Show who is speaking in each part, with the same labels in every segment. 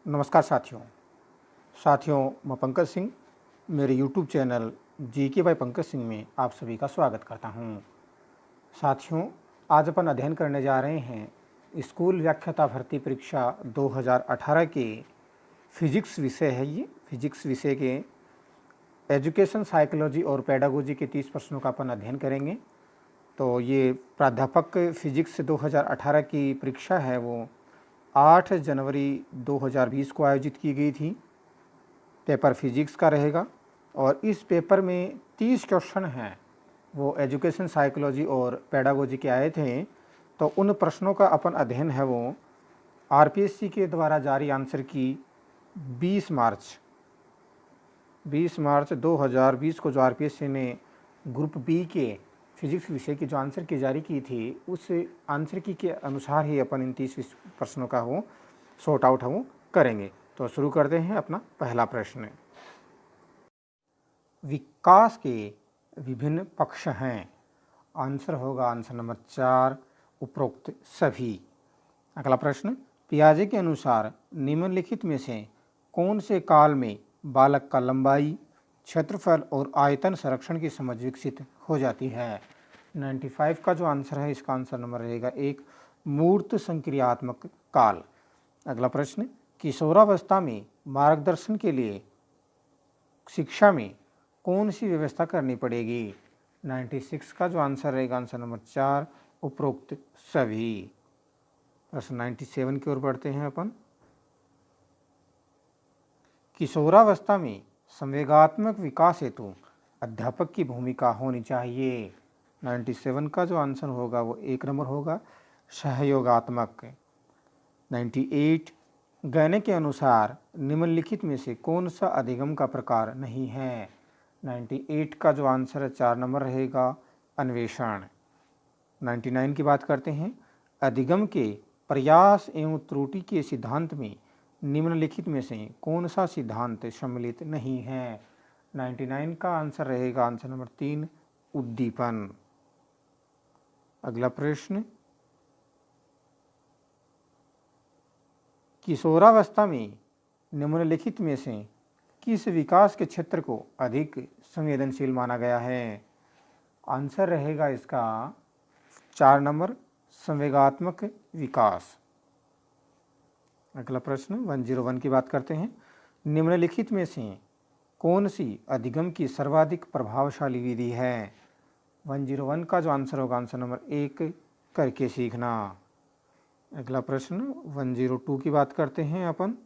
Speaker 1: नमस्कार साथियों मैं पंकज सिंह मेरे YouTube channel GK by Pankaj Singh में आप सभी का स्वागत करता हूं। साथियों, आज अपन अध्ययन करने जा रहे हैं स्कूल व्याख्याता भर्ती परीक्षा 2018 के फिजिक्स विषय है। ये फिजिक्स विषय के एजुकेशन साइकोलॉजी और पेडागोजी के 30 प्रश्नों का अपन अध्ययन करेंगे। तो ये प्राध्यापक फिजिक्स 2018 की परीक्षा है वो 8 जनवरी 2020 को आयोजित की गई थी। पेपर फिजिक्स का रहेगा और इस पेपर में 30 क्वेश्चन हैं वो एजुकेशन साइकोलॉजी और पेडागोजी के आए थे। तो उन प्रश्नों का अपन अध्ययन है वो आरपीएससी के द्वारा जारी आंसर की 20 मार्च 2020 को जो आरपीएससी ने ग्रुप बी के फिजिक्स विषय की जो आंसर की जारी की थी उस आंसर की के अनुसार ही अपन इन 30 प्रश्नों का वो सॉर्ट आउट हम करेंगे। तो शुरू करते हैं अपना पहला प्रश्न। विकास के विभिन्न पक्ष हैं। आंसर होगा आंसर नंबर 4 उपरोक्त सभी। अगला प्रश्न, पियाजे के अनुसार निम्नलिखित में से कौन से काल में बालक का लंबाई, क्षेत्रफल और आयतन संरक्षण की समझ विकसित हो जाती है। 95 का जो आंसर है इसका आंसर नंबर रहेगा 1 मूर्त संक्रियात्मक काल। अगला प्रश्न, किशोरावस्था में मार्गदर्शन के लिए शिक्षा में कौन सी व्यवस्था करनी पड़ेगी। 96 का जो आंसर रहेगा आंसर नंबर 4 उपरोक्त सभी। प्रश्न 97 की ओर बढ़ते हैं अपन। किशोरावस्था में संवेगात्मक विकास हेतु अध्यापक की भूमिका होनी चाहिए। 97 का जो आंसर होगा वो 1 नंबर होगा सहयोगात्मक। 98 गहने के अनुसार निम्नलिखित में से कौन सा अधिगम का प्रकार नहीं है। 98 का जो आंसर है 4 नंबर रहेगा अन्वेषण। 99 की बात करते हैं, अधिगम के प्रयास एवं त्रुटि के सिद्धांत में निम्नलिखित में से कौन सा सिद्धांत सम्मिलित नहीं है। 99 का आंसर रहेगा आंसर नंबर 3 उद्दीपन। अगला प्रश्न, किशोरावस्था में निम्नलिखित में से किस विकास के क्षेत्र को अधिक संवेदनशील माना गया है। आंसर रहेगा इसका 4 नंबर संवेगात्मक विकास। अगला प्रश्न 101 की बात करते हैं, निम्नलिखित में से कौन सी अधिगम की सर्वाधिक प्रभावशाली विधि है। 101 का जो आंसर होगा आंसर नंबर 1 करके सीखना। अगला प्रश्न 102 की बात करते हैं अपन।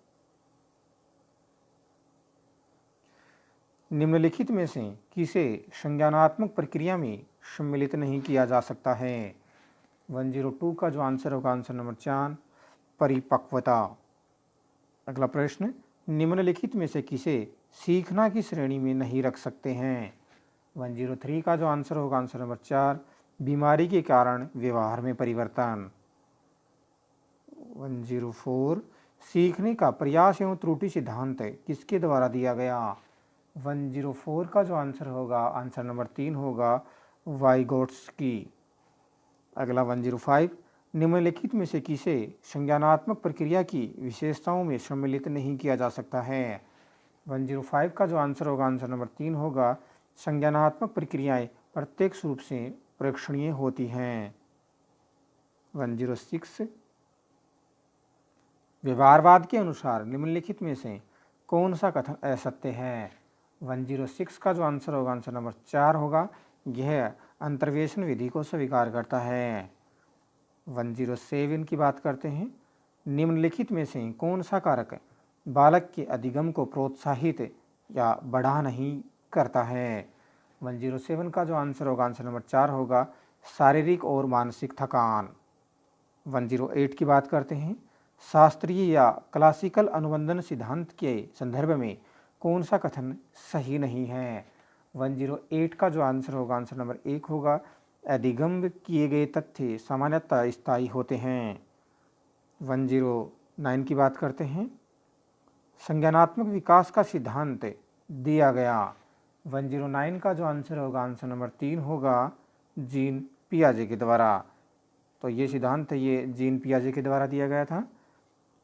Speaker 1: निम्नलिखित में से किसे संज्ञानात्मक प्रक्रिया में सम्मिलित नहीं किया जा सकता है। 102 का जो आंसर होगा आंसर नंबर 4 परिपक्वता। अगला प्रश्न, निम्नलिखित में से किसे सीखना की श्रेणी में नहीं रख सकते हैं। 103 का जो आंसर होगा आंसर नंबर 4 बीमारी के कारण व्यवहार में परिवर्तन। 104 सीखने का प्रयास एवं त्रुटि सिद्धांत किसके द्वारा दिया गया। 104 का जो आंसर होगा आंसर नंबर 3 होगा वाइगोट्स्की। अगला 105 निम्नलिखित में से किसे संज्ञानात्मक प्रक्रिया की विशेषताओं में सम्मिलित नहीं किया जा सकता है। 105 का जो आंसर होगा आंसर नंबर 3 होगा संज्ञानात्मक प्रक्रियाएं प्रत्यक्ष रूप से प्रेक्षणीय होती हैं। 106 व्यवहारवाद के अनुसार निम्नलिखित में से कौन सा कथन असत्य है। 106 का जो आंसर होगा आंसर नंबर 4 होगा यह अंतर्वेशन विधि को स्वीकार करता है। 107 की बात करते हैं, निम्नलिखित में से कौन सा कारक बालक के अधिगम को प्रोत्साहित या बढ़ा नहीं करता है। 107 का जो आंसर होगा आंसर नंबर 4 होगा शारीरिक और मानसिक थकान। 108 की बात करते हैं, शास्त्रीय या क्लासिकल अनुबंधन सिद्धांत के संदर्भ में कौन सा कथन सही नहीं है। 108 का जो आंसर होगा आंसर नंबर 1 होगा अधिगम किए गए तथ्य सामान्यतः स्थायी होते हैं। 109 की बात करते हैं, संज्ञानात्मक विकास का सिद्धांत दिया गया। 109 का जो आंसर होगा आंसर नंबर 3 होगा जीन पियाजे के द्वारा। तो ये सिद्धांत ये जीन पियाजे के द्वारा दिया गया था।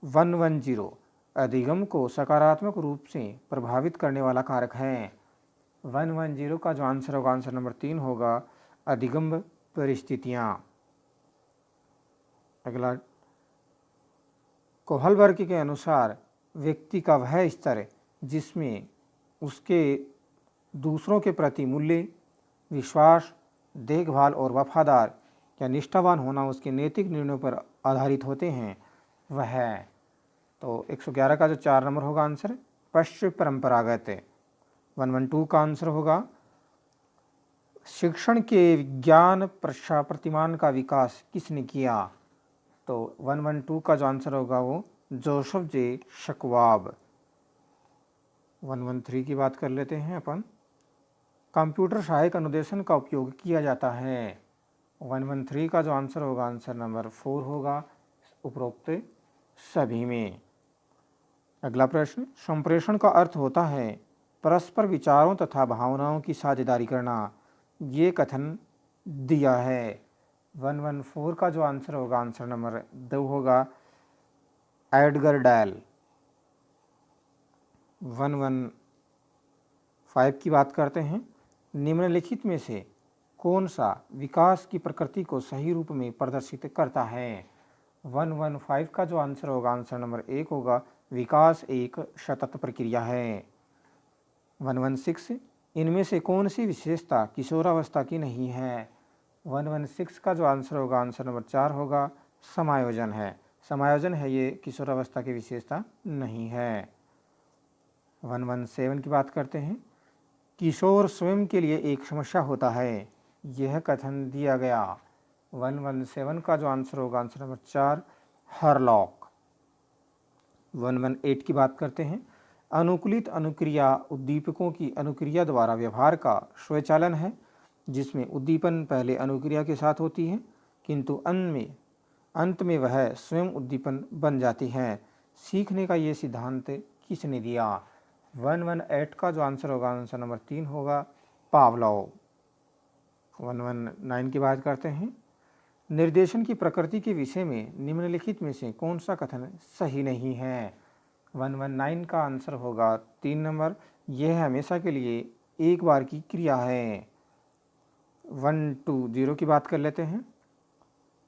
Speaker 1: 110 अधिगम को सकारात्मक रूप से प्रभावित करने वाला कारक है। 110 का जो आंसर होगा, आंसर नंबर 3 होगा, अधिगम परिस्थितियाँ। अगला, कोहलबर्ग के अनुसार व्यक्ति का वह स्तर जिसमें उसके दूसरों के प्रति मूल्य, विश्वास, देखभाल और वफादार या निष्ठावान होना उसके नैतिक निर्णयों पर आधारित होते हैं, वह है। तो 111 का जो 4 नंबर होगा आंसर, पश्चिम परंपरागत। 112 का आंसर होगा, शिक्षण के विज्ञान प्रतिमान का विकास किसने किया? तो 112 का जो आंसर होगा वो जोसेफ जे शक्वाब। 113 की बात कर लेते हैं अपन। कंप्यूटर सहायक अनुदेशन का उपयोग किया जाता है। 113 का जो आंसर होगा, आंसर नंबर 4 होगा, उपरोक्त सभी में। अगला प्रश्न, संप्रेषण का अर्थ होता है परस्पर विचारों तथा भावनाओं की साझेदारी करना। ये कथन दिया है। 114 का जो आंसर होगा, आंसर नंबर 2 होगा, एडगर डेल। 115 की बात करते हैं। निम्नलिखित में से कौन सा विकास की प्रकृति को सही रूप में प्रदर्शित करता है? 115 का जो आंसर होगा, आंसर नंबर 1 होगा, विकास एक सतत प्रक्रिया है। 116, इनमें से कौन सी विशेषता किशोरावस्था की नहीं है? 116 का जो आंसर होगा, आंसर नंबर 4 होगा, समायोजन है। समायोजन है, ये किशोरावस्था की विशेषता नहीं है। 117 की बात करते हैं। किशोर स्वयं के लिए एक समस्या होता है, यह कथन दिया गया। 117 का जो आंसर होगा, आंसर नंबर 4, हरलॉक। 118 की बात करते हैं। अनुकूलित अनुक्रिया उद्दीपकों की अनुक्रिया द्वारा व्यवहार का स्वचालन है, जिसमें उद्दीपन पहले अनुक्रिया के साथ होती है किंतु अंत में वह स्वयं उद्दीपन बन जाती है। सीखने का ये सिद्धांत किसने दिया? 118 का जो आंसर होगा, आंसर नंबर 3 होगा, पावलोव। 119 की बात करते हैं। निर्देशन की प्रकृति के विषय में निम्नलिखित में से कौन सा कथन सही नहीं है? 119 का आंसर होगा 3 नंबर, यह हमेशा के लिए एक बार की क्रिया है। 120 की बात कर लेते हैं।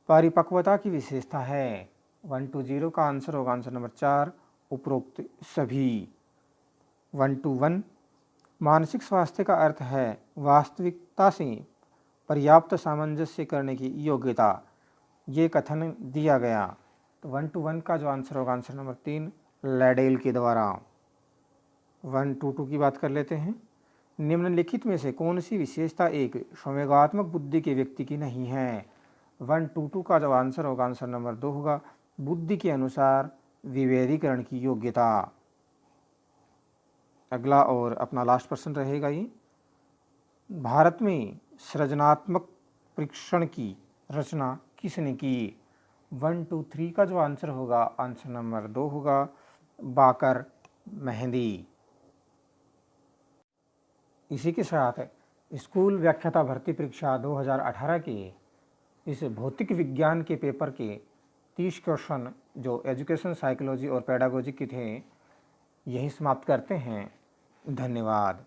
Speaker 1: परिपक्वता की विशेषता है। 120 का आंसर होगा, आंसर नंबर 4, उपरोक्त सभी। 121, मानसिक स्वास्थ्य का अर्थ है वास्तविकता से पर्याप्त सामंजस्य करने की योग्यता, ये कथन दिया गया। तो 121 का जो आंसर होगा, आंसर नंबर 3, लैडेल के द्वारा। 122 की बात कर लेते हैं। निम्नलिखित में से कौन सी विशेषता एक संवेगात्मक बुद्धि के व्यक्ति की नहीं है? 122 का जो आंसर होगा, आंसर नंबर 2 होगा, बुद्धि के अनुसार विभेदीकरण की योग्यता। अगला और अपना लास्ट प्रश्न रहेगा ये, भारत में सृजनात्मक परीक्षण की रचना किसने की? 123 का जो आंसर होगा, आंसर नंबर 2 होगा, बाकर मेहंदी। इसी के साथ स्कूल व्याख्याता भर्ती परीक्षा 2018 के इस भौतिक विज्ञान के पेपर के 30 क्वेश्चन जो एजुकेशन साइकोलॉजी और पेडागोजी के थे, यही समाप्त करते हैं। धन्यवाद।